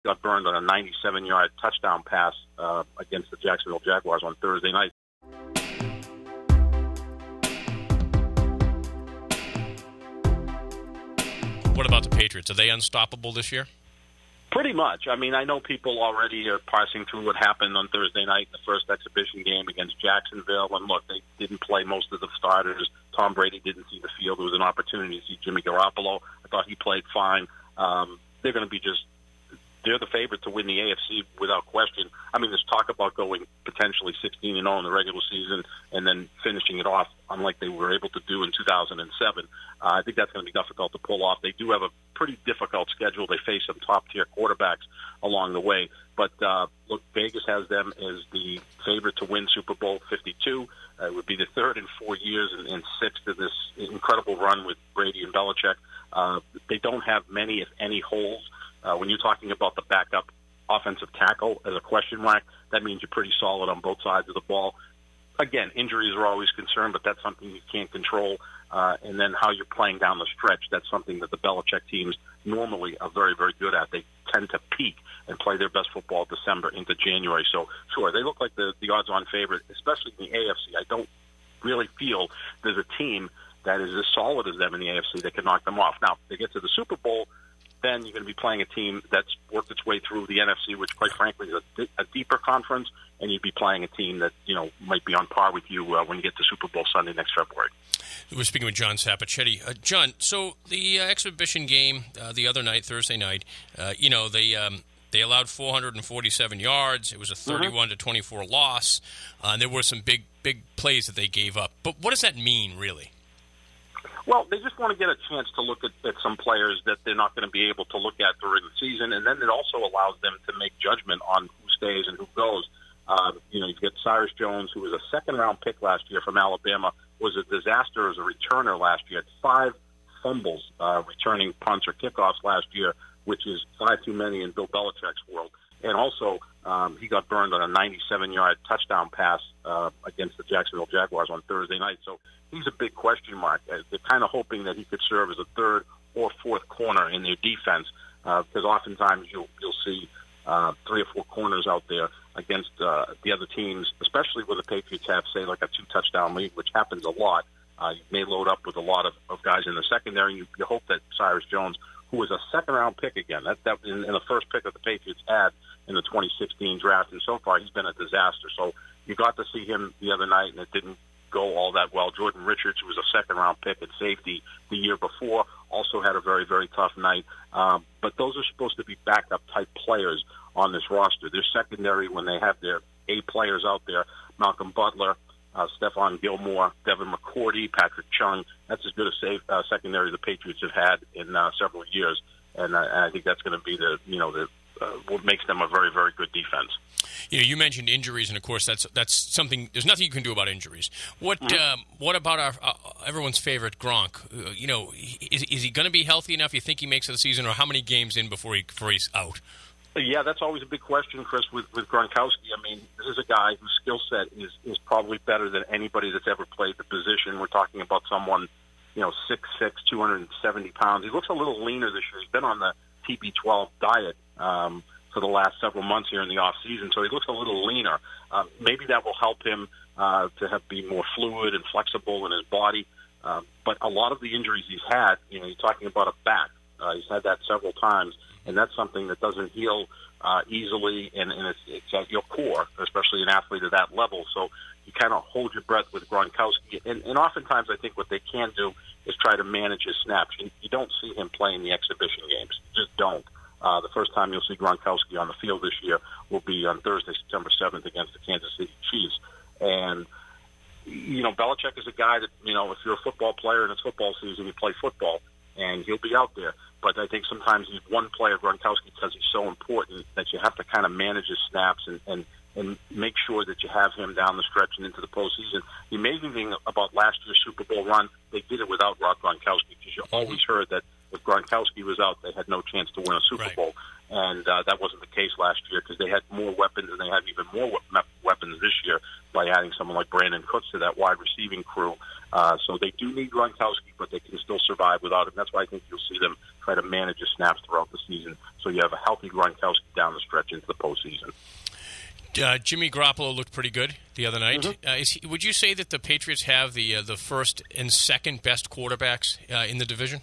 got burned on a 97-yard touchdown pass against the Jacksonville Jaguars on Thursday night. What about the Patriots? Are they unstoppable this year? Pretty much. I mean, I know people already are parsing through what happened on Thursday night in the first exhibition game against Jacksonville. And look, they didn't play most of the starters. Tom Brady didn't see the field. There was an opportunity to see Jimmy Garoppolo. I thought he played fine. They're going to be they're the favorite to win the AFC without question. I mean, there's talk about going potentially 16-0 in the regular season and then finishing it off, unlike they were able to do in 2007. I think that's going to be difficult to pull off. They do have a pretty difficult schedule. They face some top-tier quarterbacks along the way. But, look, Vegas has them as the favorite to win Super Bowl 52. It would be the third in 4 years and sixth of this incredible run with Brady and Belichick. They don't have many, if any, holes. When you're talking about the backup offensive tackle as a question mark, that means you're pretty solid on both sides of the ball. Again, injuries are always concerned, but that's something you can't control. And then how you're playing down the stretch, that's something that the Belichick teams normally are very, very good at. They tend to peak and play their best football December into January. So, sure, they look like the odds-on favorite, especially in the AFC. I don't really feel there's a team that is as solid as them in the AFC that can knock them off. Now, if they get to the Super Bowl, then you're going to be playing a team that's worked its way through the NFC, which, quite frankly, is a deeper conference, and you'd be playing a team that, might be on par with you when you get to Super Bowl Sunday next February. We're speaking with John Sapochetti. John, so the exhibition game the other night, Thursday night, they allowed 447 yards. It was a 31-24 loss, and there were some big plays that they gave up. But what does that mean, really? Well, they just want to get a chance to look at some players that they're not going to be able to look at during the season, and then it also allows them to make judgment on who stays and who goes. You get Cyrus Jones, who was a second-round pick last year from Alabama, was a disaster as a returner last year. Had 5 fumbles returning punts or kickoffs last year, which is 5 too many in Bill Belichick's world. And also, he got burned on a 97-yard touchdown pass against the Jacksonville Jaguars on Thursday night. So he's a big question mark. They're kind of hoping that he could serve as a third or fourth corner in their defense, because oftentimes you'll see 3 or 4 corners out there against the other teams, especially where the Patriots have, say, like a 2-touchdown lead, which happens a lot. You may load up with a lot of guys in the secondary, and you hope that Cyrus Jones, who was a second-round pick again, that in the first pick that the Patriots had in the 2016 draft, and so far he's been a disaster. So you got to see him the other night, and it didn't go all that well. Jordan Richards, who was a second-round pick at safety the year before, also had a very, very tough night. But those are supposed to be backup-type players on this roster. They're secondary when they have their A players out there, Malcolm Butler, Stephon Gilmore, Devin McCourty, Patrick Chung. That's as good a secondary the Patriots have had in several years, and I think that's going to be what makes them a very, very good defense. You mentioned injuries, and of course that's something. There's nothing you can do about injuries. What about our everyone's favorite Gronk? Is he going to be healthy enough? You think he makes it the season, or how many games in before he's out? Yeah, that's always a big question, Chris, with Gronkowski. I mean, this is a guy whose skill set is probably better than anybody that's ever played the position. We're talking about someone, 6'6", 270 pounds. He looks a little leaner this year. He's been on the TB12 diet for the last several months here in the off season, so he looks a little leaner. Maybe that will help him to be more fluid and flexible in his body. But a lot of the injuries he's had, you're talking about a back. He's had that several times, and that's something that doesn't heal easily, and it's at your core, especially an athlete at that level. So you kind of hold your breath with Gronkowski. And oftentimes I think what they can do is try to manage his snaps. You don't see him playing the exhibition games. You just don't. The first time you'll see Gronkowski on the field this year will be on Thursday, September 7th against the Kansas City Chiefs. And, Belichick is a guy that, if you're a football player and it's football season, you play football, and he'll be out there. But I think sometimes he's one player, Gronkowski, because he's so important that you have to kind of manage his snaps and make sure that you have him down the stretch and into the postseason. The amazing thing about last year's Super Bowl run, they did it without Rob Gronkowski, because you always heard that if Gronkowski was out, they had no chance to win a Super Bowl. and that wasn't the case last year because they had more weapons, and they have even more weapons this year by adding someone like Brandon Cooks to that wide receiving crew. So they do need Gronkowski, but they can still survive without him. That's why I think you'll see them try to manage his snaps throughout the season, so you have a healthy Gronkowski down the stretch into the postseason. Jimmy Garoppolo looked pretty good the other night. Mm-hmm. Would you say that the Patriots have the first and second best quarterbacks in the division?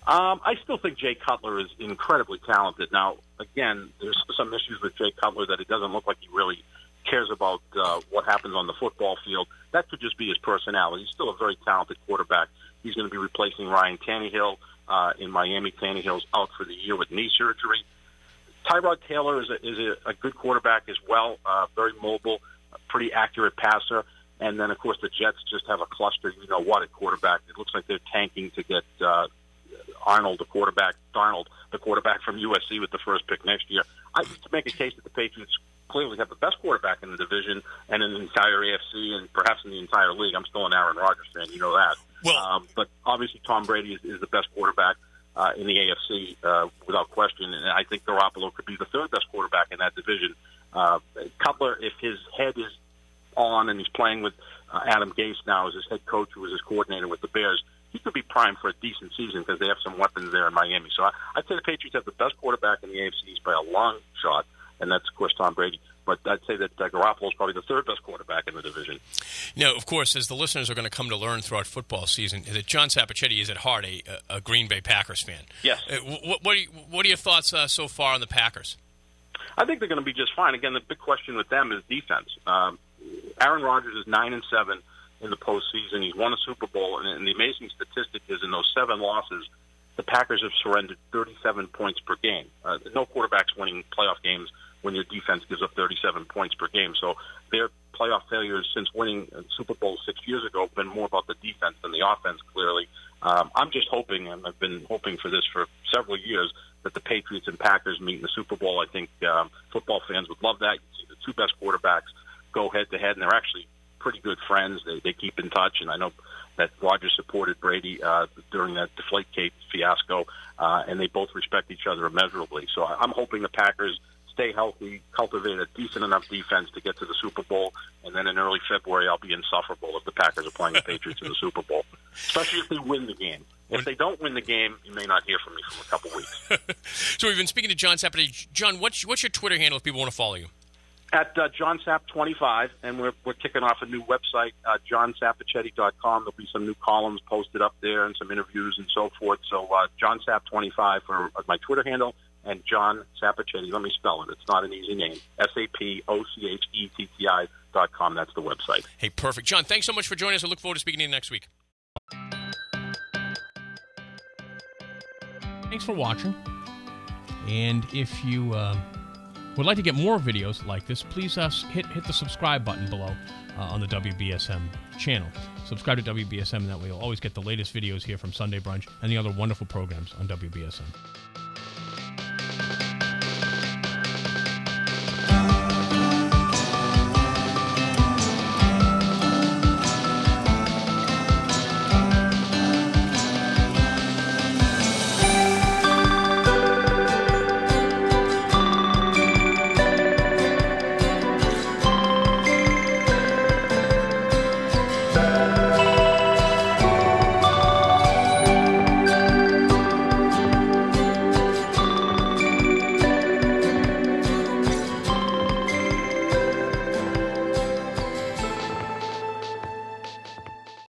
I still think Jay Cutler is incredibly talented. Now, again, there's some issues with Jay Cutler that it doesn't look like he really cares about what happens on the football field. That could just be his personality. He's still a very talented quarterback. He's going to be replacing Ryan Tannehill in Miami. Tannehill's out for the year with knee surgery. Tyrod Taylor is a good quarterback as well, very mobile, pretty accurate passer. And then, of course, the Jets just have a cluster, at quarterback. It looks like they're tanking to get Darnold, the quarterback from USC with the first pick next year. I used to make a case that the Patriots clearly have the best quarterback in the division and in the entire AFC and perhaps in the entire league. I'm still an Aaron Rodgers fan, you know that. Well, but obviously Tom Brady is the best quarterback in the AFC without question, and I think Garoppolo could be the third best quarterback in that division. Cutler, if his head is on and he's playing with Adam Gase now as his head coach, who was his coordinator with the Bears, he could be primed for a decent season because they have some weapons there in Miami. So I'd say the Patriots have the best quarterback in the AFC East by a long shot, and that's, of course, Tom Brady. But I'd say that Garoppolo is probably the third best quarterback in the division. Now, of course, as the listeners are going to come to learn throughout football season, that John Sapochetti is at heart a Green Bay Packers fan. Yes. What are your thoughts so far on the Packers? I think they're going to be just fine. Again, the big question with them is defense. Aaron Rodgers is 9-7 in the postseason. He's won a Super Bowl, and the amazing statistic is in those 7 losses, the Packers have surrendered 37 points per game. No quarterback's winning playoff games when your defense gives up 37 points per game. So their playoff failures since winning Super Bowl 6 years ago have been more about the defense than the offense, clearly. I'm just hoping, and I've been hoping for this for several years, that the Patriots and Packers meet in the Super Bowl. I think football fans would love that. You see the two best quarterbacks go head-to-head, and they're actually pretty good friends. They keep in touch, and I know that Rodgers supported Brady during that Deflategate fiasco, and they both respect each other immeasurably. So I'm hoping the Packers stay healthy, cultivate a decent enough defense to get to the Super Bowl, and then in early February I'll be insufferable if the Packers are playing the Patriots in the Super Bowl, especially if they win the game. If they don't win the game, you may not hear from me for a couple weeks. So we've been speaking to John Sapochetti. John, what's your Twitter handle if people want to follow you? At JohnSap25, and we're kicking off a new website, JohnSapochetti.com. There'll be some new columns posted up there and some interviews and so forth. So JohnSap25 for my Twitter handle, and John Sapochetti. Let me spell it. It's not an easy name. SAPOCHETTI.com. That's the website. Hey, perfect. John, thanks so much for joining us. I look forward to speaking to you next week. Thanks for watching. And if you would like to get more videos like this, please hit the subscribe button below on the WBSM channel. Subscribe to WBSM, and that way you'll always get the latest videos here from Sunday Brunch and the other wonderful programs on WBSM.